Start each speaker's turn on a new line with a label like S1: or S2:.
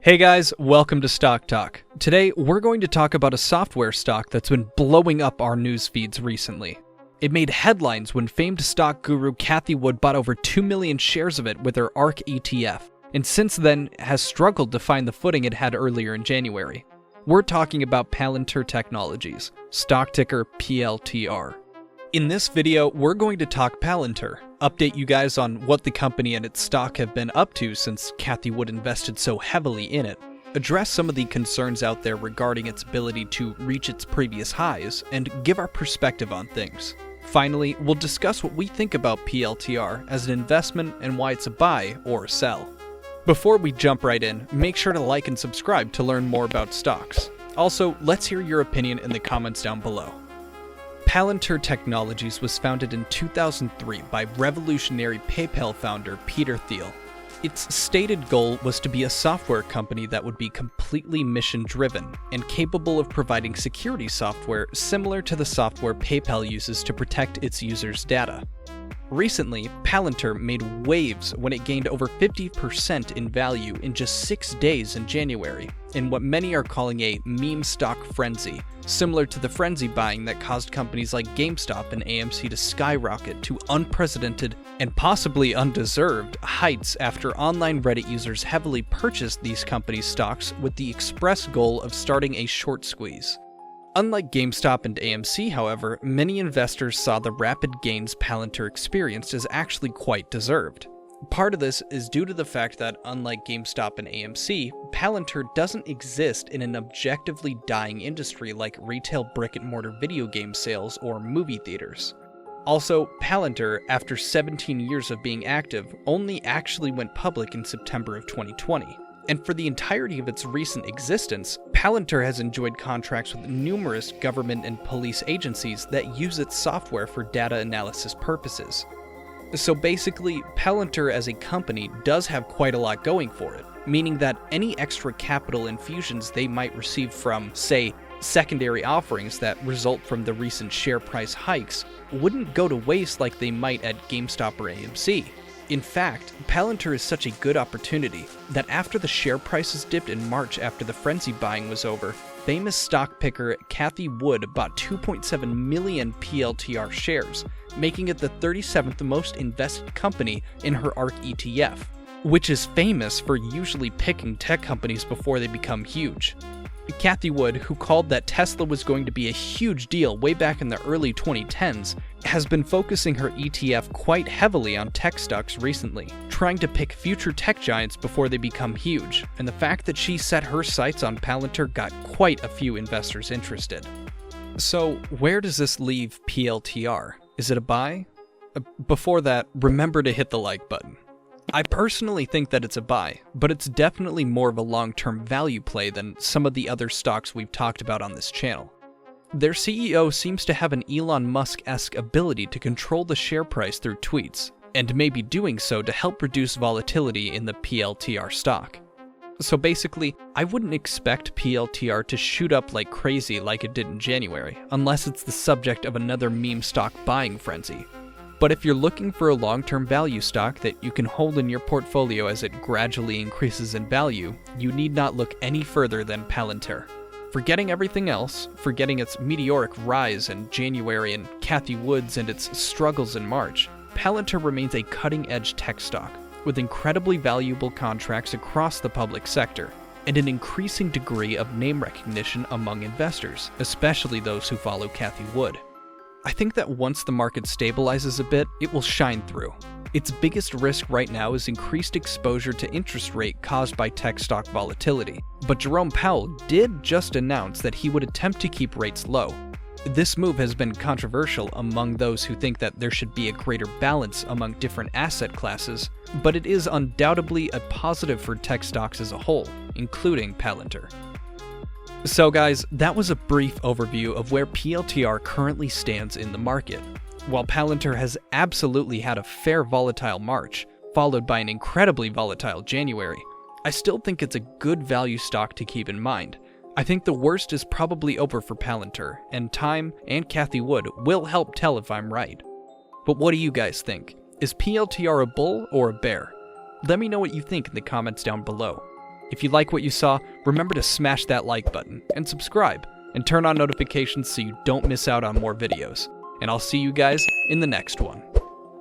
S1: Hey guys, welcome to Stock Talk. Today, we're going to talk about a software stock that's been blowing up our news feeds recently. It made headlines when famed stock guru Cathie Wood bought over 2 million shares of it with her ARK ETF, and since then has struggled to find the footing it had earlier in January. We're talking about Palantir Technologies, stock ticker PLTR. In this video, we're going to talk Palantir, update you guys on what the company and its stock have been up to since Cathie Wood invested so heavily in it, address some of the concerns out there regarding its ability to reach its previous highs, and give our perspective on things. Finally, we'll discuss what we think about PLTR as an investment and why it's a buy or a sell. Before we jump right in, make sure to like and subscribe to learn more about stocks. Also, let's hear your opinion in the comments down below. Palantir Technologies was founded in 2003 by revolutionary PayPal founder Peter Thiel. Its stated goal was to be a software company that would be completely mission-driven and capable of providing security software similar to the software PayPal uses to protect its users' data. Recently, Palantir made waves when it gained over 50% in value in just 6 days in January, in what many are calling a meme stock frenzy, similar to the frenzy buying that caused companies like GameStop and AMC to skyrocket to unprecedented and possibly undeserved heights after online Reddit users heavily purchased these companies' stocks with the express goal of starting a short squeeze. Unlike GameStop and AMC, however, many investors saw the rapid gains Palantir experienced as actually quite deserved. Part of this is due to the fact that, unlike GameStop and AMC, Palantir doesn't exist in an objectively dying industry like retail brick-and-mortar video game sales or movie theaters. Also, Palantir, after 17 years of being active, only actually went public in September of 2020. And for the entirety of its recent existence, Palantir has enjoyed contracts with numerous government and police agencies that use its software for data analysis purposes. So basically, Palantir as a company does have quite a lot going for it, meaning that any extra capital infusions they might receive from, say, secondary offerings that result from the recent share price hikes wouldn't go to waste like they might at GameStop or AMC. In fact, Palantir is such a good opportunity that after the share prices dipped in March after the frenzy buying was over, famous stock picker Cathie Wood bought 2.7 million PLTR shares, making it the 37th most invested company in her ARK ETF, which is famous for usually picking tech companies before they become huge. Cathie Wood, who called that Tesla was going to be a huge deal way back in the early 2010s, has been focusing her ETF quite heavily on tech stocks recently, trying to pick future tech giants before they become huge, and the fact that she set her sights on Palantir got quite a few investors interested. So, where does this leave PLTR? Is it a buy? Before that, remember to hit the like button. I personally think that it's a buy, but it's definitely more of a long-term value play than some of the other stocks we've talked about on this channel. Their CEO seems to have an Elon Musk-esque ability to control the share price through tweets, and may be doing so to help reduce volatility in the PLTR stock. So basically, I wouldn't expect PLTR to shoot up like crazy like it did in January, unless it's the subject of another meme stock buying frenzy. But if you're looking for a long-term value stock that you can hold in your portfolio as it gradually increases in value, you need not look any further than Palantir. Forgetting everything else, forgetting its meteoric rise in January and Cathie Wood's and its struggles in March, Palantir remains a cutting-edge tech stock, with incredibly valuable contracts across the public sector, and an increasing degree of name recognition among investors, especially those who follow Cathie Wood. I think that once the market stabilizes a bit, it will shine through. Its biggest risk right now is increased exposure to interest rate caused by tech stock volatility, but Jerome Powell did just announce that he would attempt to keep rates low. This move has been controversial among those who think that there should be a greater balance among different asset classes, but it is undoubtedly a positive for tech stocks as a whole, including Palantir. So guys, that was a brief overview of where PLTR currently stands in the market. While Palantir has absolutely had a fair volatile March, followed by an incredibly volatile January, I still think it's a good value stock to keep in mind. I think the worst is probably over for Palantir, and time and Cathie Wood will help tell if I'm right. But what do you guys think? Is PLTR a bull or a bear? Let me know what you think in the comments down below. If you like what you saw, remember to smash that like button and subscribe and turn on notifications so you don't miss out on more videos. And I'll see you guys in the next one.